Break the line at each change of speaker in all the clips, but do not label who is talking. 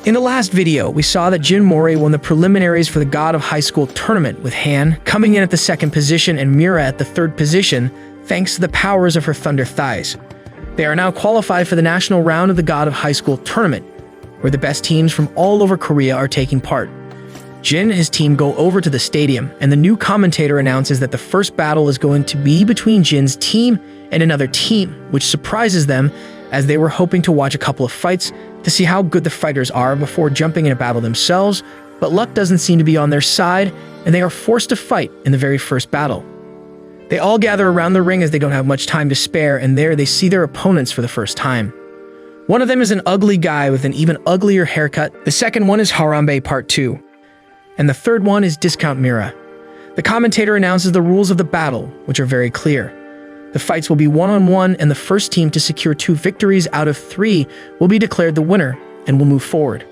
In the last video, we saw that Jin Mori won the preliminaries for the God of High School tournament, with Han coming in at the 2nd position and Mira at the 3rd position, thanks to the powers of her thunder thighs. They are now qualified for the national round of the God of High School tournament, where the best teams from all over Korea are taking part. Jin and his team go over to the stadium, and the new commentator announces that the first battle is going to be between Jin's team and another team, which surprises them, as they were hoping to watch a couple of fights to see how good the fighters are before jumping in a battle themselves, but luck doesn't seem to be on their side, and they are forced to fight in the very first battle. They all gather around the ring as they don't have much time to spare, and there they see their opponents for the first time. One of them is an ugly guy with an even uglier haircut, the second one is Harambe Part 2, and the third one is Discount Mira. The commentator announces the rules of the battle, which are very clear. The fights will be one-on-one, and the first team to secure 2 victories out of 3 will be declared the winner and will move forward.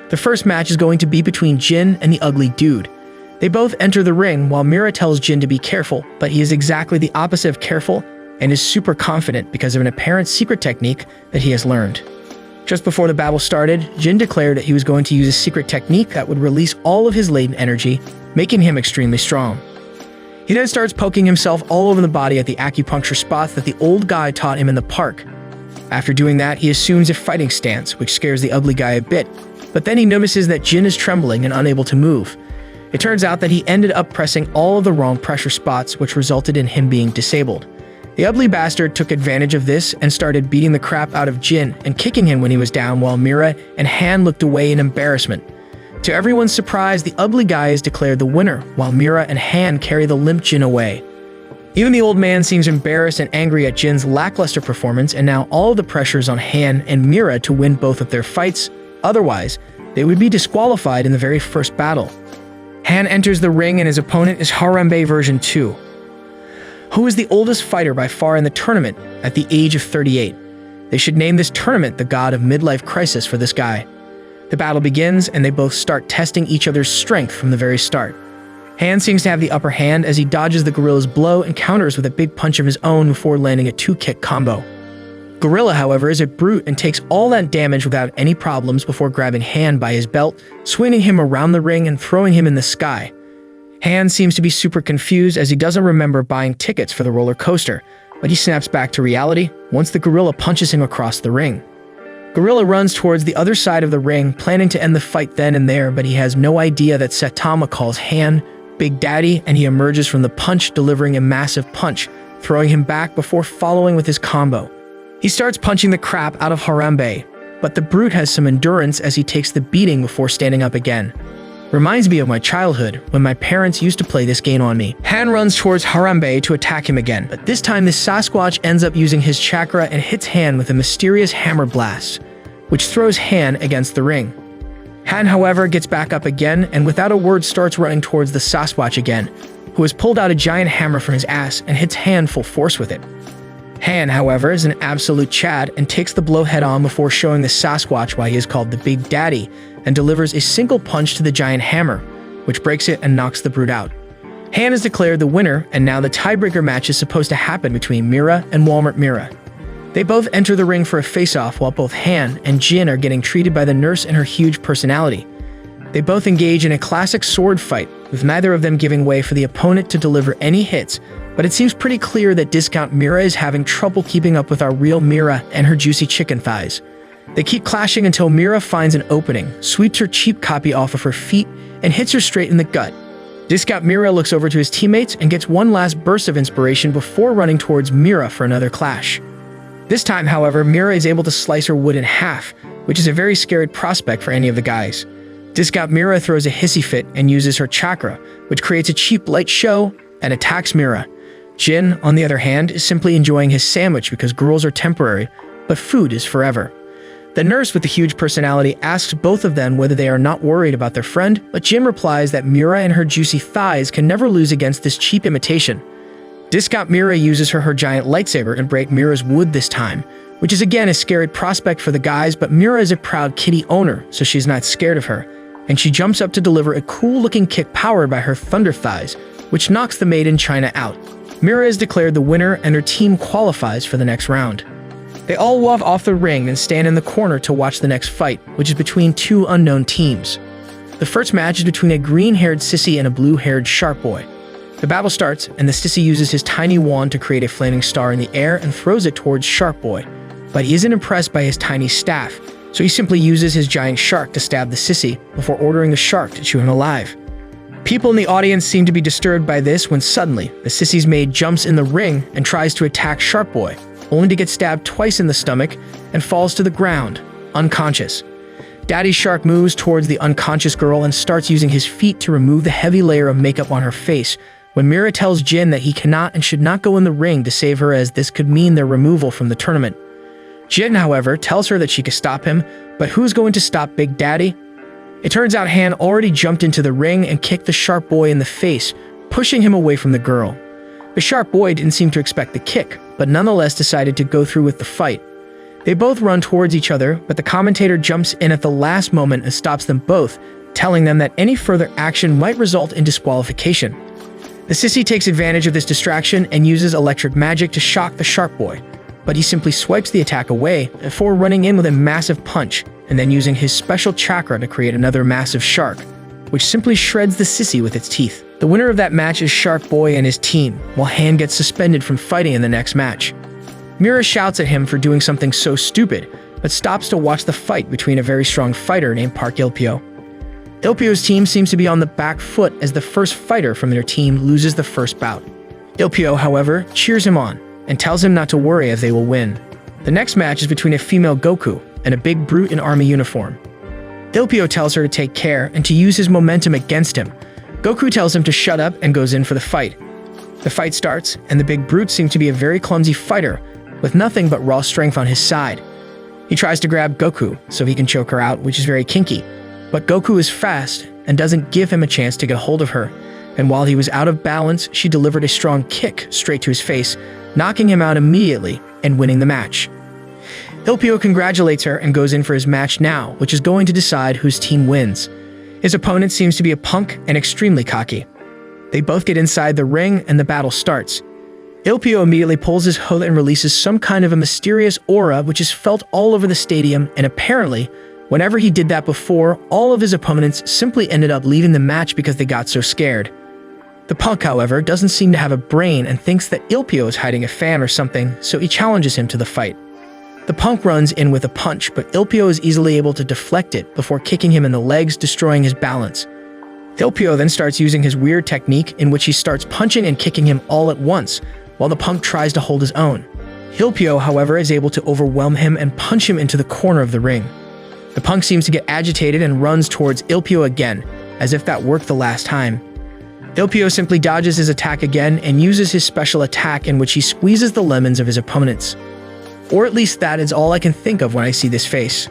The first match is going to be between Jin and the ugly dude. They both enter the ring while Mira tells Jin to be careful, but he is exactly the opposite of careful and is super confident because of an apparent secret technique that he has learned. Just before the battle started, Jin declared that he was going to use a secret technique that would release all of his latent energy, making him extremely strong. He then starts poking himself all over the body at the acupuncture spots that the old guy taught him in the park. After doing that, he assumes a fighting stance, which scares the ugly guy a bit, but then he notices that Jin is trembling and unable to move. It turns out that he ended up pressing all of the wrong pressure spots, which resulted in him being disabled. The ugly bastard took advantage of this and started beating the crap out of Jin and kicking him when he was down, while Mira and Han looked away in embarrassment. To everyone's surprise, the ugly guy is declared the winner, while Mira and Han carry the limp Jin away. Even the old man seems embarrassed and angry at Jin's lackluster performance, and now all of the pressure is on Han and Mira to win both of their fights, otherwise, they would be disqualified in the very first battle. Han enters the ring and his opponent is Harambe version 2, who is the oldest fighter by far in the tournament at the age of 38. They should name this tournament the God of Midlife Crisis for this guy. The battle begins, and they both start testing each other's strength from the very start. Han seems to have the upper hand as he dodges the gorilla's blow and counters with a big punch of his own before landing a 2-kick combo. Gorilla, however, is a brute and takes all that damage without any problems before grabbing Han by his belt, swinging him around the ring and throwing him in the sky. Han seems to be super confused as he doesn't remember buying tickets for the roller coaster, but he snaps back to reality once the gorilla punches him across the ring. Gorilla runs towards the other side of the ring, planning to end the fight then and there, but he has no idea that Saitama calls Han Big Daddy, and he emerges from the punch, delivering a massive punch, throwing him back before following with his combo. He starts punching the crap out of Harambe, but the brute has some endurance as he takes the beating before standing up again. Reminds me of my childhood, when my parents used to play this game on me. Han runs towards Harambe to attack him again, but this time this Sasquatch ends up using his chakra and hits Han with a mysterious hammer blast, which throws Han against the ring. Han, however, gets back up again and without a word starts running towards the Sasquatch again, who has pulled out a giant hammer from his ass and hits Han full force with it. Han, however, is an absolute Chad and takes the blow head-on before showing the Sasquatch why he is called the Big Daddy, and delivers a single punch to the giant hammer, which breaks it and knocks the brute out. Han is declared the winner, and now the tiebreaker match is supposed to happen between Mira and Walmart Mira. They both enter the ring for a face-off while both Han and Jin are getting treated by the nurse and her huge personality. They both engage in a classic sword fight, with neither of them giving way for the opponent to deliver any hits, but it seems pretty clear that Discount Mira is having trouble keeping up with our real Mira and her juicy chicken thighs. They keep clashing until Mira finds an opening, sweeps her cheap copy off of her feet, and hits her straight in the gut. Discount Mira looks over to his teammates and gets one last burst of inspiration before running towards Mira for another clash. This time, however, Mira is able to slice her wood in half, which is a very scary prospect for any of the guys. Discount Mira throws a hissy fit and uses her chakra, which creates a cheap light show and attacks Mira. Jin, on the other hand, is simply enjoying his sandwich because girls are temporary, but food is forever. The nurse with the huge personality asks both of them whether they are not worried about their friend, but Jin replies that Mira and her juicy thighs can never lose against this cheap imitation. Discount Mira uses her giant lightsaber and break Mira's wood this time, which is again a scary prospect for the guys, but Mira is a proud kitty owner, so she's not scared of her, and she jumps up to deliver a cool-looking kick powered by her thunder thighs, which knocks the maid in China out. Mira is declared the winner and her team qualifies for the next round. They all walk off the ring and stand in the corner to watch the next fight, which is between two unknown teams. The first match is between a green-haired sissy and a blue-haired sharp boy. The battle starts, and the sissy uses his tiny wand to create a flaming star in the air and throws it towards Sharp Boy. But he isn't impressed by his tiny staff, so he simply uses his giant shark to stab the sissy before ordering the shark to chew him alive. People in the audience seem to be disturbed by this when suddenly, the sissy's maid jumps in the ring and tries to attack Sharp Boy, only to get stabbed twice in the stomach and falls to the ground, unconscious. Daddy Shark moves towards the unconscious girl and starts using his feet to remove the heavy layer of makeup on her face, when Mira tells Jin that he cannot and should not go in the ring to save her, as this could mean their removal from the tournament. Jin, however, tells her that she could stop him, but who's going to stop Big Daddy? It turns out Han already jumped into the ring and kicked the Sharp Boy in the face, pushing him away from the girl. The Sharp Boy didn't seem to expect the kick, but nonetheless decided to go through with the fight. They both run towards each other, but the commentator jumps in at the last moment and stops them both, telling them that any further action might result in disqualification. The sissy takes advantage of this distraction and uses electric magic to shock the Sharp Boy, but he simply swipes the attack away before running in with a massive punch and then using his special chakra to create another massive shark, which simply shreds the sissy with its teeth. The winner of that match is Sharp Boy and his team, while Han gets suspended from fighting in the next match. Mira shouts at him for doing something so stupid, but stops to watch the fight between a very strong fighter named Park Il-pyo. Il-pyo's team seems to be on the back foot as the first fighter from their team loses the first bout. Il-pyo, however, cheers him on and tells him not to worry as they will win. The next match is between a female Goku and a big brute in army uniform. Il-pyo tells her to take care and to use his momentum against him. Goku tells him to shut up and goes in for the fight. The fight starts, and the big brute seems to be a very clumsy fighter with nothing but raw strength on his side. He tries to grab Goku so he can choke her out, which is very kinky. But Goku is fast and doesn't give him a chance to get hold of her, and while he was out of balance, she delivered a strong kick straight to his face, knocking him out immediately and winning the match. Il-pyo congratulates her and goes in for his match now, which is going to decide whose team wins. His opponent seems to be a punk and extremely cocky. They both get inside the ring and the battle starts. Il-pyo immediately pulls his hood and releases some kind of a mysterious aura which is felt all over the stadium, and apparently, whenever he did that before, all of his opponents simply ended up leaving the match because they got so scared. The punk, however, doesn't seem to have a brain and thinks that Il-pyo is hiding a fan or something, so he challenges him to the fight. The punk runs in with a punch, but Il-pyo is easily able to deflect it before kicking him in the legs, destroying his balance. Il-pyo then starts using his weird technique in which he starts punching and kicking him all at once, while the punk tries to hold his own. Il-pyo, however, is able to overwhelm him and punch him into the corner of the ring. The punk seems to get agitated and runs towards Il-pyo again, as if that worked the last time. Il-pyo simply dodges his attack again and uses his special attack in which he squeezes the lemons of his opponents. Or at least that is all I can think of when I see this face.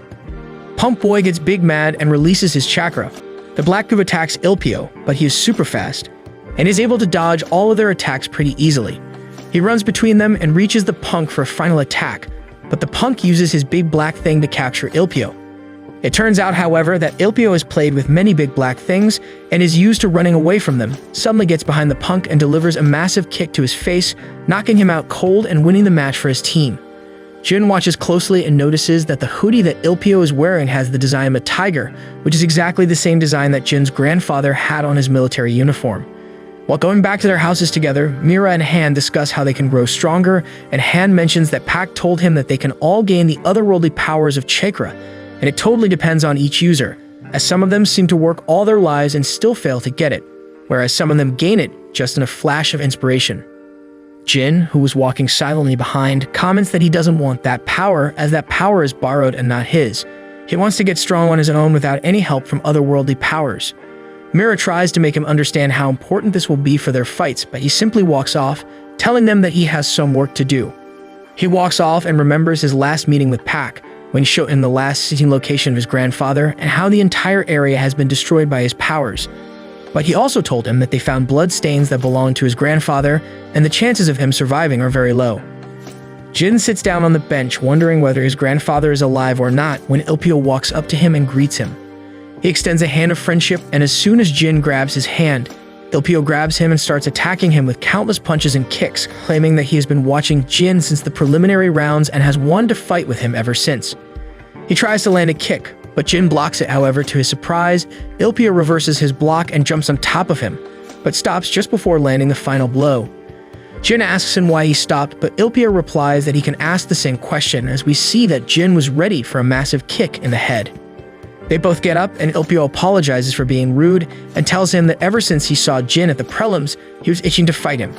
Punk Boy gets big mad and releases his chakra. The Black Goo attacks Il-pyo, but he is super fast, and is able to dodge all of their attacks pretty easily. He runs between them and reaches the punk for a final attack, but the punk uses his big black thing to capture Il-pyo. It turns out, however, that Il-pyo is played with many big black things and is used to running away from them, suddenly gets behind the punk and delivers a massive kick to his face, knocking him out cold and winning the match for his team. Jin watches closely and notices that the hoodie that Il-pyo is wearing has the design of a tiger, which is exactly the same design that Jin's grandfather had on his military uniform. While going back to their houses together, Mira and Han discuss how they can grow stronger, and Han mentions that Pak told him that they can all gain the otherworldly powers of chakra, and it totally depends on each user, as some of them seem to work all their lives and still fail to get it, whereas some of them gain it just in a flash of inspiration. Jin, who was walking silently behind, comments that he doesn't want that power, as that power is borrowed and not his. He wants to get strong on his own without any help from otherworldly powers. Mira tries to make him understand how important this will be for their fights, but he simply walks off, telling them that he has some work to do. He walks off and remembers his last meeting with Pak, when he showed him the last sitting location of his grandfather and how the entire area has been destroyed by his powers. But he also told him that they found blood stains that belonged to his grandfather, and the chances of him surviving are very low. Jin sits down on the bench wondering whether his grandfather is alive or not when Il-pyo walks up to him and greets him. He extends a hand of friendship, and as soon as Jin grabs his hand, Ilpio grabs him and starts attacking him with countless punches and kicks, claiming that he has been watching Jin since the preliminary rounds and has wanted to fight with him ever since. He tries to land a kick, but Jin blocks it. However, to his surprise, Ilpio reverses his block and jumps on top of him, but stops just before landing the final blow. Jin asks him why he stopped, but Ilpio replies that he can ask the same question, as we see that Jin was ready for a massive kick in the head. They both get up, and Ilpio apologizes for being rude and tells him that ever since he saw Jin at the prelims, he was itching to fight him.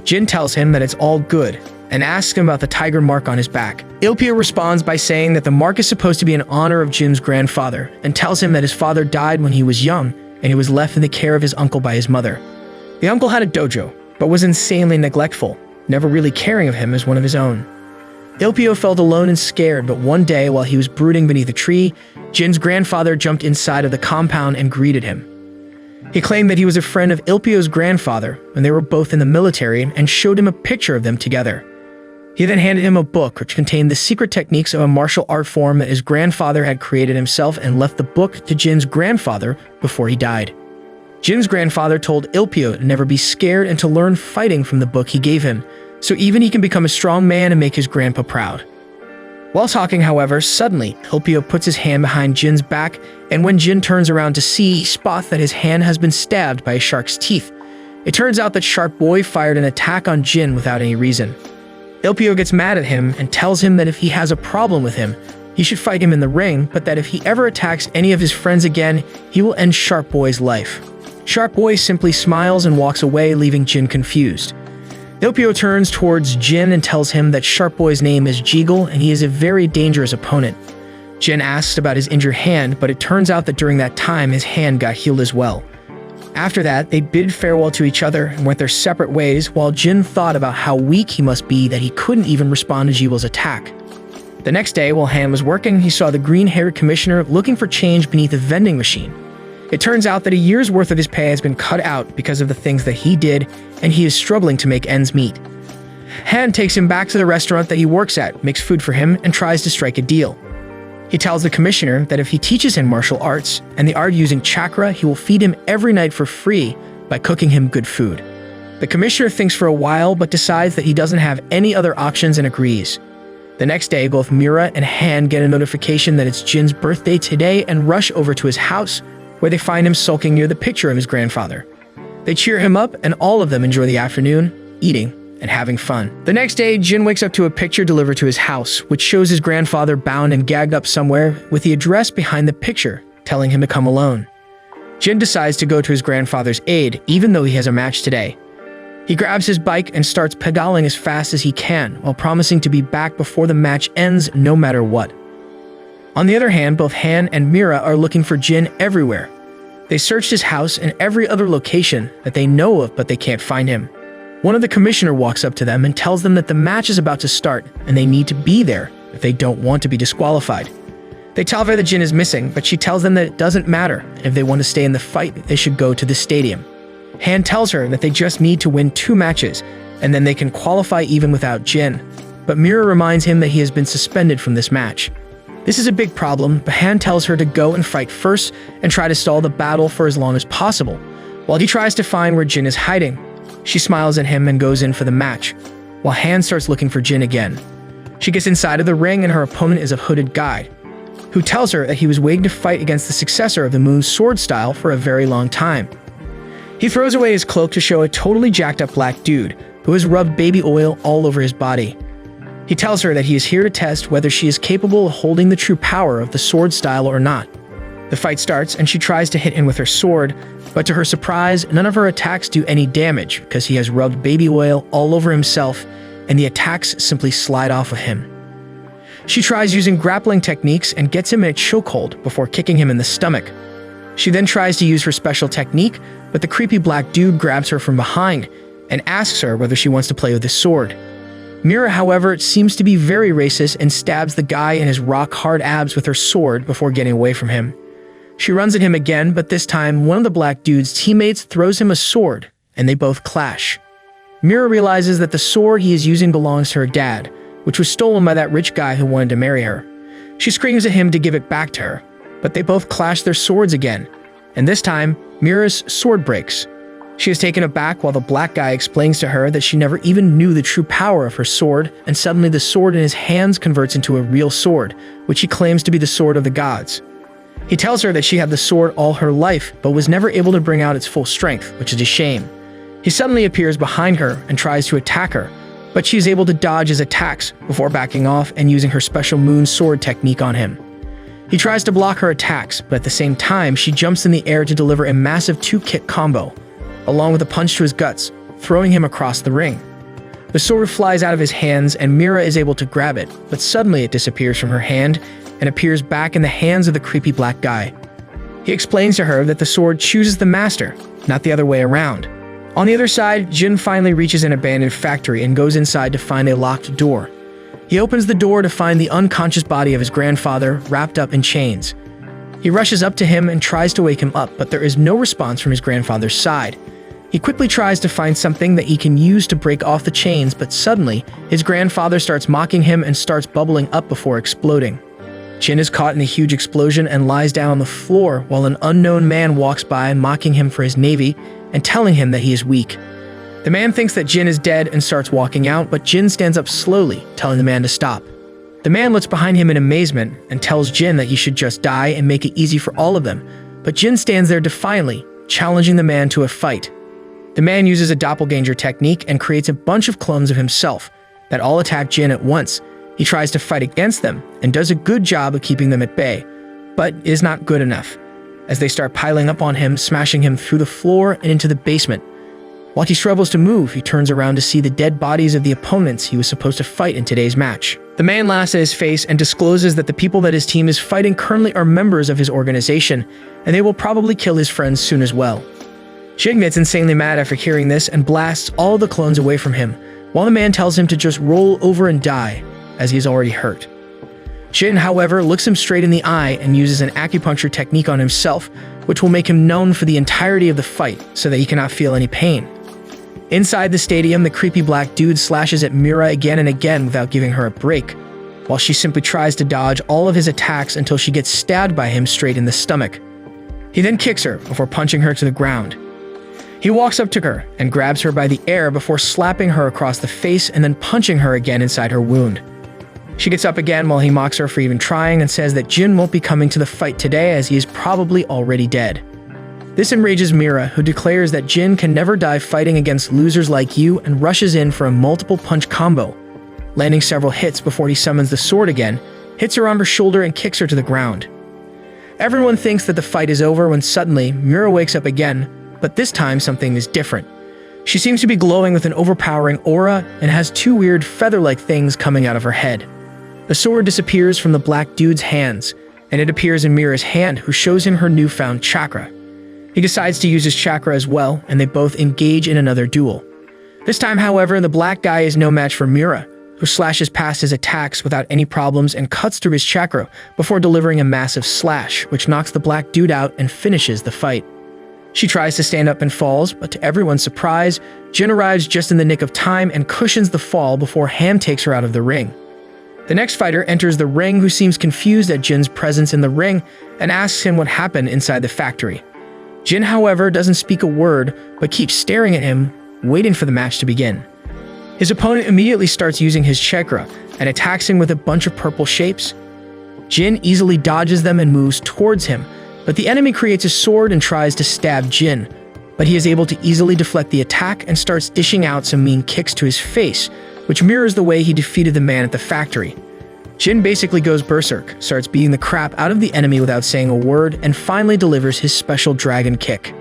Jin tells him that it's all good and asks him about the tiger mark on his back. Ilpio responds by saying that the mark is supposed to be in honor of Jin's grandfather and tells him that his father died when he was young and he was left in the care of his uncle by his mother. The uncle had a dojo, but was insanely neglectful, never really caring of him as one of his own. Ilpio felt alone and scared, but one day while he was brooding beneath a tree, Jin's grandfather jumped inside of the compound and greeted him. He claimed that he was a friend of Ilpio's grandfather when they were both in the military and showed him a picture of them together. He then handed him a book which contained the secret techniques of a martial art form that his grandfather had created himself and left the book to Jin's grandfather before he died. Jin's grandfather told Ilpio to never be scared and to learn fighting from the book he gave him, so even he can become a strong man and make his grandpa proud. While talking, however, suddenly, Ilpio puts his hand behind Jin's back, and when Jin turns around to see, he spots that his hand has been stabbed by a shark's teeth. It turns out that Shark Boy fired an attack on Jin without any reason. Ilpio gets mad at him and tells him that if he has a problem with him, he should fight him in the ring, but that if he ever attacks any of his friends again, he will end Shark Boy's life. Shark Boy simply smiles and walks away, leaving Jin confused. Ilpio turns towards Jin and tells him that Shark Boy's name is Jeagle and he is a very dangerous opponent. Jin asks about his injured hand, but it turns out that during that time his hand got healed as well. After that, they bid farewell to each other and went their separate ways, while Jin thought about how weak he must be that he couldn't even respond to Jeagle's attack. The next day, while Han was working, he saw the green-haired commissioner looking for change beneath a vending machine. It turns out that a year's worth of his pay has been cut out because of the things that he did, and he is struggling to make ends meet. Han takes him back to the restaurant that he works at, makes food for him, and tries to strike a deal. He tells the commissioner that if he teaches him martial arts and the art using chakra, he will feed him every night for free by cooking him good food. The commissioner thinks for a while, but decides that he doesn't have any other options and agrees. The next day, both Mira and Han get a notification that it's Jin's birthday today and rush over to his house, where they find him sulking near the picture of his grandfather. They cheer him up, and all of them enjoy the afternoon, eating and having fun. The next day, Jin wakes up to a picture delivered to his house, which shows his grandfather bound and gagged up somewhere with the address behind the picture, telling him to come alone. Jin decides to go to his grandfather's aid, even though he has a match today. He grabs his bike and starts pedaling as fast as he can, while promising to be back before the match ends no matter what. On the other hand, both Han and Mira are looking for Jin everywhere. They searched his house and every other location that they know of, but they can't find him. One of the commissioner walks up to them and tells them that the match is about to start and they need to be there if they don't want to be disqualified. They tell her that Jin is missing, but she tells them that it doesn't matter. If they want to stay in the fight, they should go to the stadium. Han tells her that they just need to win 2 matches and then they can qualify even without Jin, but Mira reminds him that he has been suspended from this match. This is a big problem, but Han tells her to go and fight first and try to stall the battle for as long as possible, while he tries to find where Jin is hiding. She smiles at him and goes in for the match, while Han starts looking for Jin again. She gets inside of the ring and her opponent is a hooded guy, who tells her that he was waiting to fight against the successor of the Moon's sword style for a very long time. He throws away his cloak to show a totally jacked up black dude who has rubbed baby oil all over his body. He tells her that he is here to test whether she is capable of holding the true power of the sword style or not. The fight starts and she tries to hit him with her sword, but to her surprise, none of her attacks do any damage because he has rubbed baby oil all over himself and the attacks simply slide off of him. She tries using grappling techniques and gets him in a chokehold before kicking him in the stomach. She then tries to use her special technique, but the creepy black dude grabs her from behind and asks her whether she wants to play with his sword. Mira, however, seems to be very racist and stabs the guy in his rock-hard abs with her sword before getting away from him. She runs at him again, but this time one of the black dude's teammates throws him a sword, and they both clash. Mira realizes that the sword he is using belongs to her dad, which was stolen by that rich guy who wanted to marry her. She screams at him to give it back to her, but they both clash their swords again, and this time, Mira's sword breaks. She is taken aback while the black guy explains to her that she never even knew the true power of her sword, and suddenly the sword in his hands converts into a real sword, which he claims to be the sword of the gods. He tells her that she had the sword all her life, but was never able to bring out its full strength, which is a shame. He suddenly appears behind her and tries to attack her, but she is able to dodge his attacks before backing off and using her special moon sword technique on him. He tries to block her attacks, but at the same time, she jumps in the air to deliver a massive 2-kick combo, along with a punch to his guts, throwing him across the ring. The sword flies out of his hands and Mira is able to grab it, but suddenly it disappears from her hand and appears back in the hands of the creepy black guy. He explains to her that the sword chooses the master, not the other way around. On the other side, Jin finally reaches an abandoned factory and goes inside to find a locked door. He opens the door to find the unconscious body of his grandfather wrapped up in chains. He rushes up to him and tries to wake him up, but there is no response from his grandfather's side. He quickly tries to find something that he can use to break off the chains, but suddenly, his grandfather starts mocking him and starts bubbling up before exploding. Jin is caught in the huge explosion and lies down on the floor while an unknown man walks by mocking him for his navy and telling him that he is weak. The man thinks that Jin is dead and starts walking out, but Jin stands up slowly, telling the man to stop. The man looks behind him in amazement and tells Jin that he should just die and make it easy for all of them, but Jin stands there defiantly, challenging the man to a fight. The man uses a doppelganger technique and creates a bunch of clones of himself that all attack Jin at once. He tries to fight against them and does a good job of keeping them at bay, but is not good enough, as they start piling up on him, smashing him through the floor and into the basement. While he struggles to move, he turns around to see the dead bodies of the opponents he was supposed to fight in today's match. The man laughs at his face and discloses that the people that his team is fighting currently are members of his organization, and they will probably kill his friends soon as well. Jin gets insanely mad after hearing this and blasts all the clones away from him, while the man tells him to just roll over and die, as he is already hurt. Jin, however, looks him straight in the eye and uses an acupuncture technique on himself, which will make him numb for the entirety of the fight so that he cannot feel any pain. Inside the stadium, the creepy black dude slashes at Mira again and again without giving her a break, while she simply tries to dodge all of his attacks until she gets stabbed by him straight in the stomach. He then kicks her before punching her to the ground. He walks up to her and grabs her by the ear before slapping her across the face and then punching her again inside her wound. She gets up again while he mocks her for even trying and says that Jin won't be coming to the fight today as he is probably already dead. This enrages Mira, who declares that Jin can never die fighting against losers like you and rushes in for a multiple punch combo, landing several hits before he summons the sword again, hits her on her shoulder and kicks her to the ground. Everyone thinks that the fight is over when suddenly Mira wakes up again, but this time something is different. She seems to be glowing with an overpowering aura and has two weird feather-like things coming out of her head. The sword disappears from the black dude's hands, and it appears in Mira's hand, who shows him her newfound chakra. He decides to use his chakra as well, and they both engage in another duel. This time, however, the black guy is no match for Mira, who slashes past his attacks without any problems and cuts through his chakra before delivering a massive slash, which knocks the black dude out and finishes the fight. She tries to stand up and falls, but to everyone's surprise, Jin arrives just in the nick of time and cushions the fall before Han takes her out of the ring. The next fighter enters the ring, who seems confused at Jin's presence in the ring and asks him what happened inside the factory. Jin, however, doesn't speak a word, but keeps staring at him, waiting for the match to begin. His opponent immediately starts using his chakra and attacks him with a bunch of purple shapes. Jin easily dodges them and moves towards him, but the enemy creates a sword and tries to stab Jin, but he is able to easily deflect the attack and starts dishing out some mean kicks to his face, which mirrors the way he defeated the man at the factory. Jin basically goes berserk, starts beating the crap out of the enemy without saying a word, and finally delivers his special dragon kick.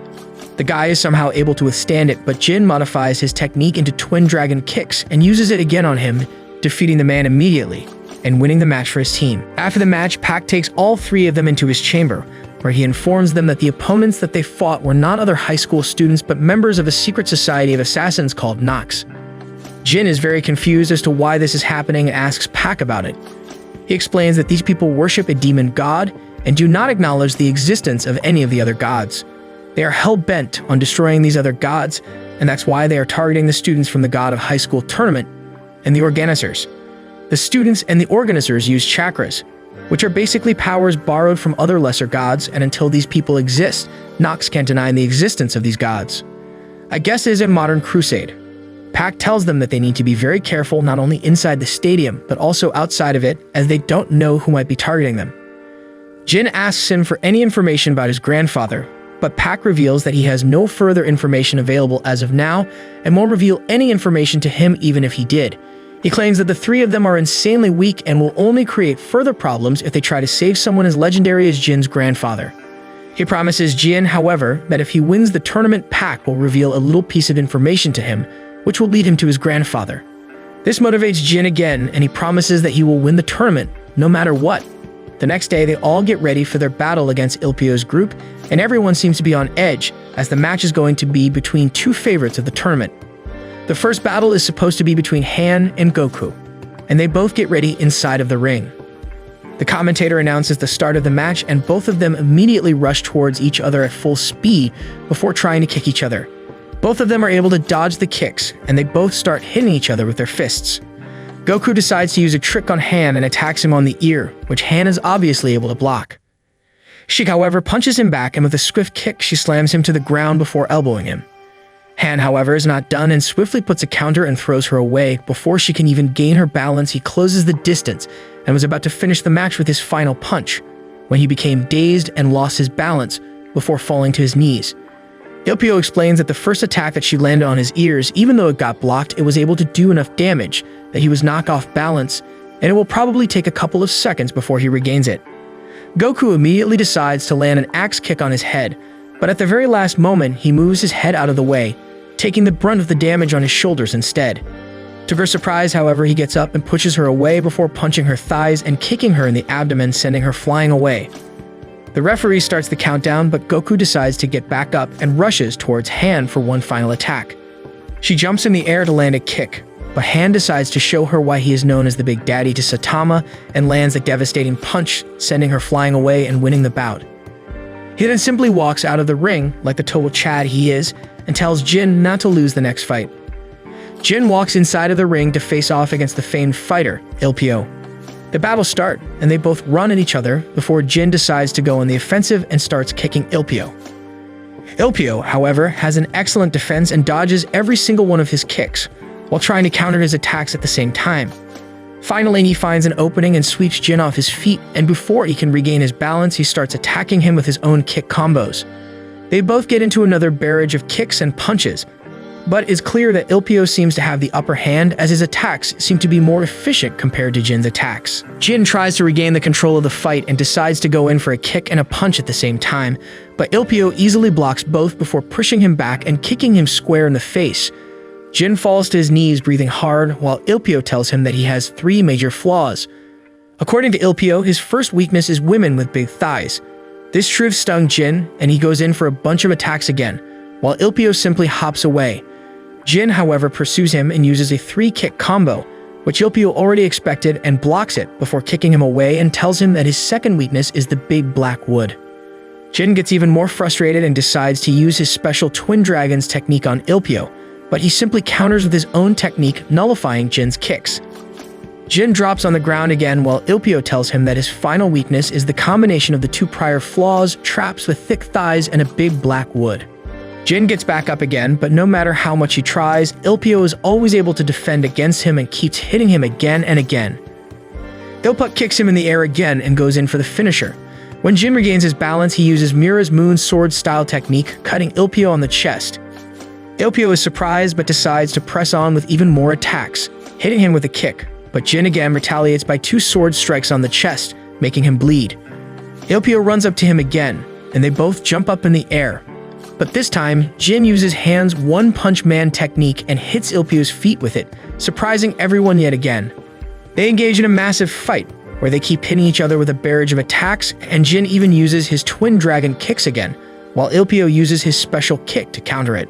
The guy is somehow able to withstand it, but Jin modifies his technique into twin dragon kicks and uses it again on him, defeating the man immediately and winning the match for his team. After the match, Pak takes all three of them into his chamber, where he informs them that the opponents that they fought were not other high school students but members of a secret society of assassins called Nox. Jin is very confused as to why this is happening and asks Pak about it. He explains that these people worship a demon god and do not acknowledge the existence of any of the other gods. They are hell-bent on destroying these other gods, and that's why they are targeting the students from the God of High School Tournament and the organizers. The students and the organizers use chakras, which are basically powers borrowed from other lesser gods, and until these people exist, Nox can't deny the existence of these gods. I guess it is a modern crusade. Pac tells them that they need to be very careful not only inside the stadium, but also outside of it, as they don't know who might be targeting them. Jin asks him for any information about his grandfather, but Pac reveals that he has no further information available as of now, and won't reveal any information to him even if he did. He claims that the three of them are insanely weak and will only create further problems if they try to save someone as legendary as Jin's grandfather. He promises Jin, however, that if he wins the tournament, Pac will reveal a little piece of information to him, which will lead him to his grandfather. This motivates Jin again, and he promises that he will win the tournament, no matter what. The next day, they all get ready for their battle against Ilpio's group, and everyone seems to be on edge, as the match is going to be between two favorites of the tournament. The first battle is supposed to be between Han and Goku, and they both get ready inside of the ring. The commentator announces the start of the match, and both of them immediately rush towards each other at full speed before trying to kick each other. Both of them are able to dodge the kicks, and they both start hitting each other with their fists. Goku decides to use a trick on Han and attacks him on the ear, which Han is obviously able to block. Sheik, however, punches him back, and with a swift kick, she slams him to the ground before elbowing him. Han, however, is not done and swiftly puts a counter and throws her away. Before she can even gain her balance, he closes the distance and was about to finish the match with his final punch, when he became dazed and lost his balance before falling to his knees. Ilpio explains that the first attack that she landed on his ears, even though it got blocked, it was able to do enough damage that he was knocked off balance, and it will probably take a couple of seconds before he regains it. Goku immediately decides to land an axe kick on his head, but at the very last moment, he moves his head out of the way, taking the brunt of the damage on his shoulders instead. To her surprise, however, he gets up and pushes her away before punching her thighs and kicking her in the abdomen, sending her flying away. The referee starts the countdown, but Goku decides to get back up and rushes towards Han for one final attack. She jumps in the air to land a kick, but Han decides to show her why he is known as the Big Daddy to Saitama and lands a devastating punch, sending her flying away and winning the bout. He then simply walks out of the ring, like the total Chad he is, and tells Jin not to lose the next fight. Jin walks inside of the ring to face off against the famed fighter, Ilpio. The battles start, and they both run at each other before Jin decides to go on the offensive and starts kicking Ilpio. Ilpio, however, has an excellent defense and dodges every single one of his kicks, while trying to counter his attacks at the same time. Finally, he finds an opening and sweeps Jin off his feet, and before he can regain his balance, he starts attacking him with his own kick combos. They both get into another barrage of kicks and punches, but it's clear that Ilpio seems to have the upper hand, as his attacks seem to be more efficient compared to Jin's attacks. Jin tries to regain the control of the fight and decides to go in for a kick and a punch at the same time, but Ilpio easily blocks both before pushing him back and kicking him square in the face. Jin falls to his knees, breathing hard, while Ilpio tells him that he has 3 major flaws. According to Ilpio, his first weakness is women with big thighs. This truth stung Jin, and he goes in for a bunch of attacks again, while Ilpio simply hops away. Jin, however, pursues him and uses a 3-kick combo, which Ilpio already expected, and blocks it before kicking him away and tells him that his second weakness is the big black wood. Jin gets even more frustrated and decides to use his special Twin Dragons technique on Ilpio, but he simply counters with his own technique, nullifying Jin's kicks. Jin drops on the ground again, while Ilpio tells him that his final weakness is the combination of the 2 prior flaws, traps with thick thighs, and a big black wood. Jin gets back up again, but no matter how much he tries, Ilpio is always able to defend against him and keeps hitting him again and again. Ilput kicks him in the air again and goes in for the finisher. When Jin regains his balance, he uses Mira's Moon Sword-style technique, cutting Ilpio on the chest. Ilpio is surprised but decides to press on with even more attacks, hitting him with a kick, but Jin again retaliates by 2 sword strikes on the chest, making him bleed. Ilpio runs up to him again, and they both jump up in the air. But this time, Jin uses Han's One-Punch Man technique and hits Ilpio's feet with it, surprising everyone yet again. They engage in a massive fight, where they keep hitting each other with a barrage of attacks, and Jin even uses his Twin Dragon kicks again, while Ilpio uses his special kick to counter it.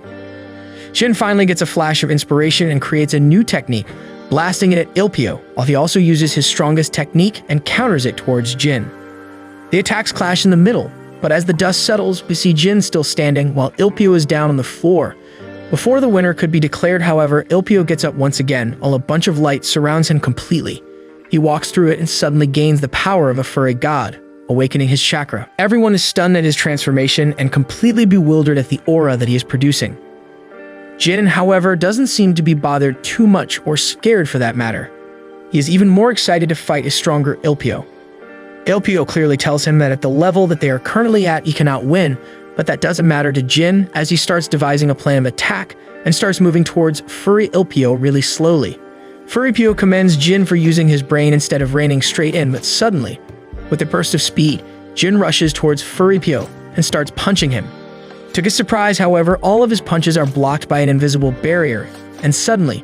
Jin finally gets a flash of inspiration and creates a new technique, blasting it at Ilpio, while he also uses his strongest technique and counters it towards Jin. The attacks clash in the middle, but as the dust settles, we see Jin still standing while Ilpio is down on the floor. Before the winner could be declared, however, Ilpio gets up once again, while a bunch of light surrounds him completely. He walks through it and suddenly gains the power of a furry god, awakening his chakra. Everyone is stunned at his transformation and completely bewildered at the aura that he is producing. Jin, however, doesn't seem to be bothered too much or scared for that matter. He is even more excited to fight his stronger Ilpio. Ilpio clearly tells him that at the level that they are currently at, he cannot win, but that doesn't matter to Jin as he starts devising a plan of attack and starts moving towards Furry Ilpio really slowly. Furry Ilpio commends Jin for using his brain instead of reining straight in, but suddenly, with a burst of speed, Jin rushes towards Furry Ilpio and starts punching him. To his surprise, however, all of his punches are blocked by an invisible barrier, and suddenly,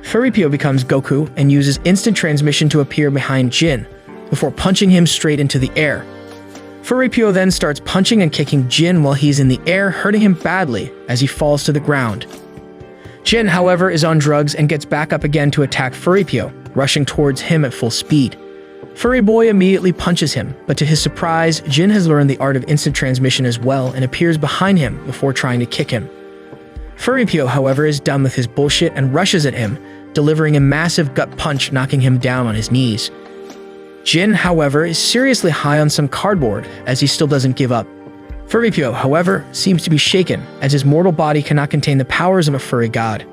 Furry Ilpio becomes Goku and uses instant transmission to appear behind Jin, before punching him straight into the air. Furry Ilpio then starts punching and kicking Jin while he's in the air, hurting him badly as he falls to the ground. Jin, however, is on drugs and gets back up again to attack Furry Ilpio, rushing towards him at full speed. Furry Boy immediately punches him, but to his surprise, Jin has learned the art of instant transmission as well and appears behind him before trying to kick him. Furry Ilpio, however, is done with his bullshit and rushes at him, delivering a massive gut punch, knocking him down on his knees. Jin, however, is seriously high on some cardboard as he still doesn't give up. Furry Ilpio, however, seems to be shaken as his mortal body cannot contain the powers of a furry god.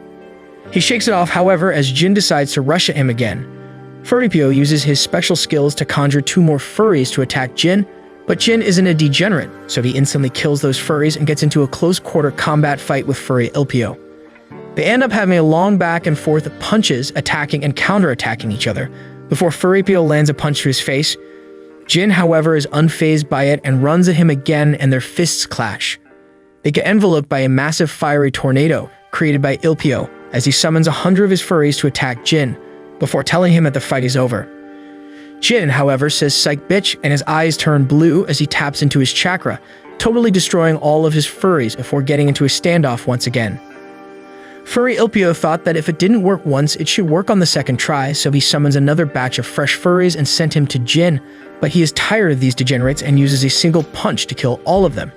He shakes it off, however, as Jin decides to rush at him again. Furry Ilpio uses his special skills to conjure 2 more furries to attack Jin, but Jin isn't a degenerate, so he instantly kills those furries and gets into a close-quarter combat fight with Furry Ilpio. They end up having a long back-and-forth of punches, attacking and counter-attacking each other, before Furry Ilpio lands a punch to his face. Jin, however, is unfazed by it and runs at him again, and their fists clash. They get enveloped by a massive fiery tornado created by Ilpio as he summons 100 of his furries to attack Jin, before telling him that the fight is over. Jin, however, says "psych bitch," and his eyes turn blue as he taps into his chakra, totally destroying all of his furries before getting into a standoff once again. Furry Ilpio thought that if it didn't work once, it should work on the second try, so he summons another batch of fresh furries and sent him to Jin, but he is tired of these degenerates and uses a single punch to kill all of them.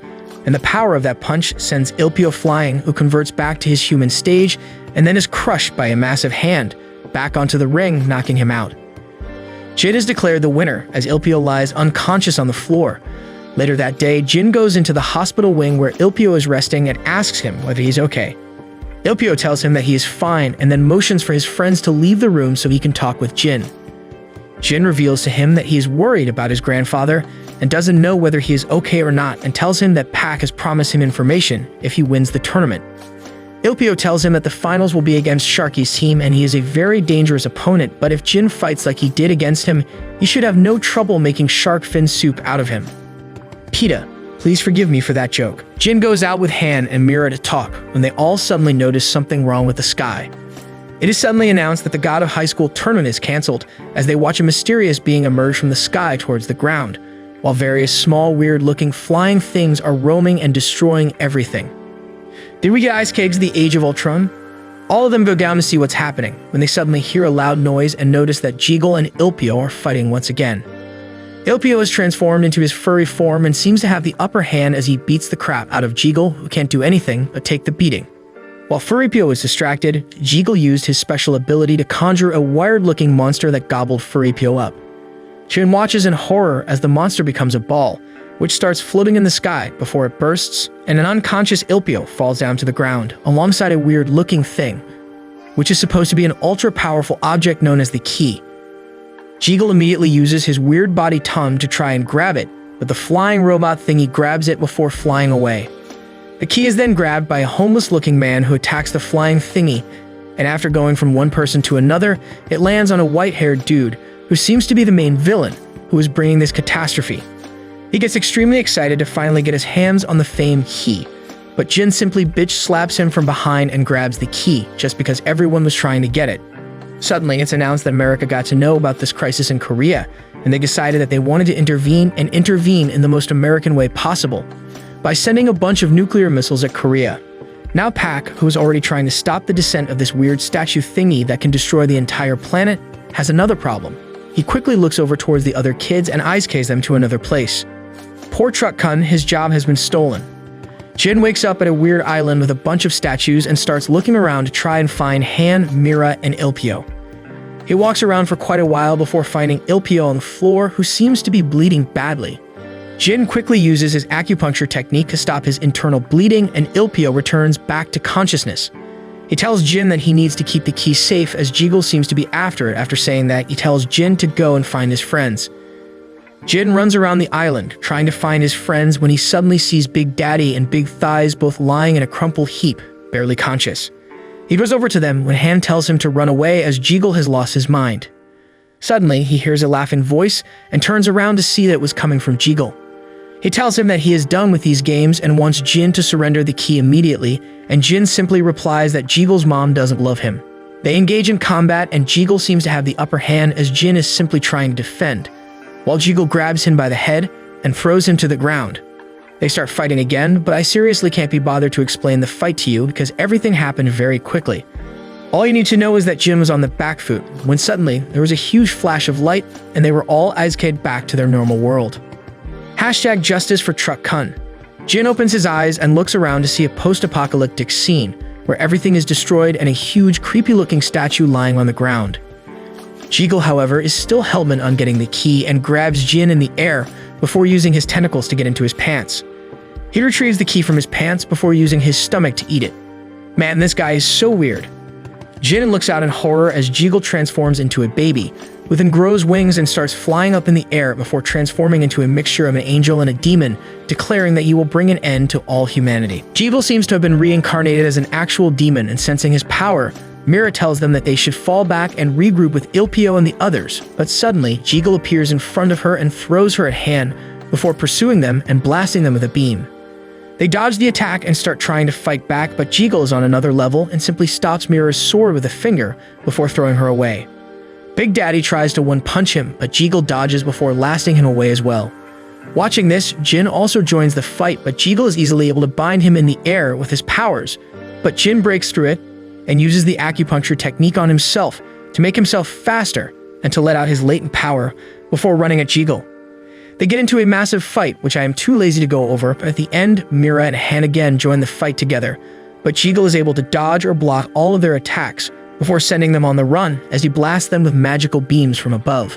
And the power of that punch sends Ilpio flying, who converts back to his human stage and then is crushed by a massive hand, back onto the ring, knocking him out. Jin is declared the winner as Ilpio lies unconscious on the floor. Later that day, Jin goes into the hospital wing where Ilpio is resting and asks him whether he's okay. Ilpio tells him that he is fine and then motions for his friends to leave the room so he can talk with Jin. Jin reveals to him that he is worried about his grandfather and doesn't know whether he is okay or not, and tells him that Pac has promised him information if he wins the tournament. Ilpio tells him that the finals will be against Sharky's team and he is a very dangerous opponent, but if Jin fights like he did against him, he should have no trouble making shark fin soup out of him. PETA, please forgive me for that joke. Jin goes out with Han and Mira to talk when they all suddenly notice something wrong with the sky. It is suddenly announced that the God of High School tournament is cancelled as they watch a mysterious being emerge from the sky towards the ground, while various small weird-looking flying things are roaming and destroying everything. Did we get Ice Cake's The Age of Ultron? All of them go down to see what's happening when they suddenly hear a loud noise and notice that Jeagle and Ilpio are fighting once again. Ilpio is transformed into his furry form and seems to have the upper hand as he beats the crap out of Jeagle, who can't do anything but take the beating. While Furry Ilpio was distracted, Jeagle used his special ability to conjure a wired-looking monster that gobbled Furry Ilpio up. Jin watches in horror as the monster becomes a ball, which starts floating in the sky before it bursts, and an unconscious Ilpio falls down to the ground, alongside a weird-looking thing, which is supposed to be an ultra-powerful object known as the Key. Jeagle immediately uses his weird body tongue to try and grab it, but the flying robot thingy grabs it before flying away. The Key is then grabbed by a homeless-looking man who attacks the flying thingy, and after going from one person to another, it lands on a white-haired dude who seems to be the main villain, who is bringing this catastrophe. He gets extremely excited to finally get his hands on the famed key, but Jin simply bitch slaps him from behind and grabs the key, just because everyone was trying to get it. Suddenly, it's announced that America got to know about this crisis in Korea, and they decided that they wanted to intervene in the most American way possible, by sending a bunch of nuclear missiles at Korea. Now Pac, who is already trying to stop the descent of this weird statue thingy that can destroy the entire planet, has another problem. He quickly looks over towards the other kids and ice caves them to another place. Poor Truck Kun, his job has been stolen. Jin wakes up at a weird island with a bunch of statues and starts looking around to try and find Han, Mira, and Ilpio. He walks around for quite a while before finding Ilpio on the floor, who seems to be bleeding badly. Jin quickly uses his acupuncture technique to stop his internal bleeding, and Ilpio returns back to consciousness. He tells Jin that he needs to keep the key safe as Jeagle seems to be after it. After saying that, he tells Jin to go and find his friends. Jin runs around the island, trying to find his friends when he suddenly sees Big Daddy and Big Thighs both lying in a crumpled heap, barely conscious. He goes over to them when Han tells him to run away as Jeagle has lost his mind. Suddenly, he hears a laughing voice and turns around to see that it was coming from Jeagle. He tells him that he is done with these games and wants Jin to surrender the key immediately, and Jin simply replies that Jeagle's mom doesn't love him. They engage in combat and Jeagle seems to have the upper hand as Jin is simply trying to defend, while Jeagle grabs him by the head and throws him to the ground. They start fighting again, but I seriously can't be bothered to explain the fight to you because everything happened very quickly. All you need to know is that Jin was on the back foot, when suddenly there was a huge flash of light and they were all eyes-kid back to their normal world. #Justice for Truck Kun. Jin opens his eyes and looks around to see a post-apocalyptic scene where everything is destroyed and a huge creepy-looking statue lying on the ground. Jeagle, however, is still hell-bent on getting the key and grabs Jin in the air before using his tentacles to get into his pants. He retrieves the key from his pants before using his stomach to eat it. Man, this guy is so weird. Jin looks out in horror as Jeagle transforms into a baby, then grows wings and starts flying up in the air before transforming into a mixture of an angel and a demon, declaring that he will bring an end to all humanity. Jeagle seems to have been reincarnated as an actual demon, and sensing his power, Mira tells them that they should fall back and regroup with Ilpio and the others, but suddenly, Jeagle appears in front of her and throws her at Han before pursuing them and blasting them with a beam. They dodge the attack and start trying to fight back, but Jeagle is on another level and simply stops Mira's sword with a finger before throwing her away. Big Daddy tries to one-punch him, but Jeagle dodges before lasting him away as well. Watching this, Jin also joins the fight, but Jeagle is easily able to bind him in the air with his powers, but Jin breaks through it and uses the acupuncture technique on himself to make himself faster and to let out his latent power before running at Jeagle. They get into a massive fight, which I am too lazy to go over, but at the end, Mira and Han again join the fight together, but Jeagle is able to dodge or block all of their attacks before sending them on the run as he blasts them with magical beams from above.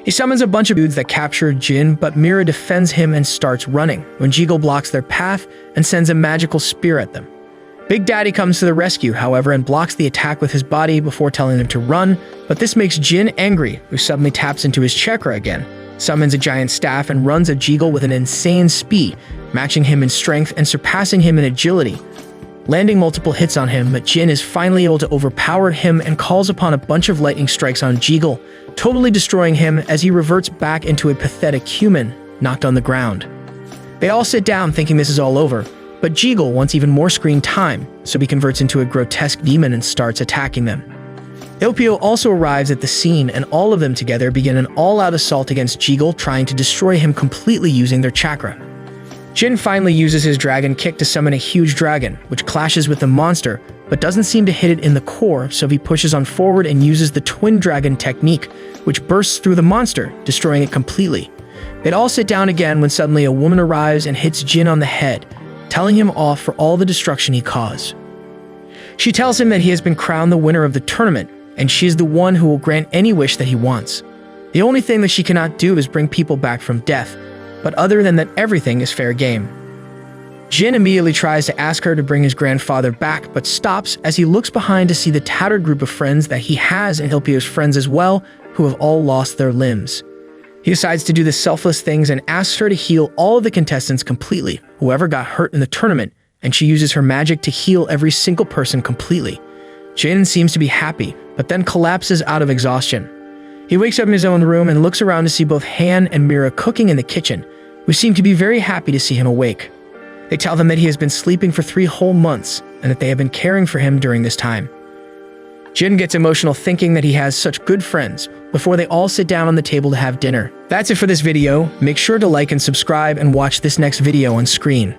He summons a bunch of dudes that capture Jin, but Mira defends him and starts running when Jeagle blocks their path and sends a magical spear at them. Big Daddy comes to the rescue, however, and blocks the attack with his body before telling them to run, but this makes Jin angry, who suddenly taps into his chakra again, summons a giant staff and runs at Jeagle with an insane speed, matching him in strength and surpassing him in agility, landing multiple hits on him, but Jin is finally able to overpower him and calls upon a bunch of lightning strikes on Jeagle, totally destroying him as he reverts back into a pathetic human, knocked on the ground. They all sit down thinking this is all over, but Jeagle wants even more screen time, so he converts into a grotesque demon and starts attacking them. Ilpio also arrives at the scene, and all of them together begin an all-out assault against Jeagle, trying to destroy him completely using their chakra. Jin finally uses his dragon kick to summon a huge dragon, which clashes with the monster, but doesn't seem to hit it in the core, so he pushes on forward and uses the twin dragon technique, which bursts through the monster, destroying it completely. They'd all sit down again when suddenly a woman arrives and hits Jin on the head, telling him off for all the destruction he caused. She tells him that he has been crowned the winner of the tournament, and she is the one who will grant any wish that he wants. The only thing that she cannot do is bring people back from death, but other than that, everything is fair game. Jin immediately tries to ask her to bring his grandfather back, but stops as he looks behind to see the tattered group of friends that he has and Ilpio's friends as well, who have all lost their limbs. He decides to do the selfless things and asks her to heal all of the contestants completely, whoever got hurt in the tournament, and she uses her magic to heal every single person completely. Jin seems to be happy, but then collapses out of exhaustion. He wakes up in his own room and looks around to see both Han and Mira cooking in the kitchen, who seem to be very happy to see him awake. They tell them that he has been sleeping for 3 whole months and that they have been caring for him during this time. Jin gets emotional thinking that he has such good friends before they all sit down on the table to have dinner. That's it for this video. Make sure to like and subscribe and watch this next video on screen.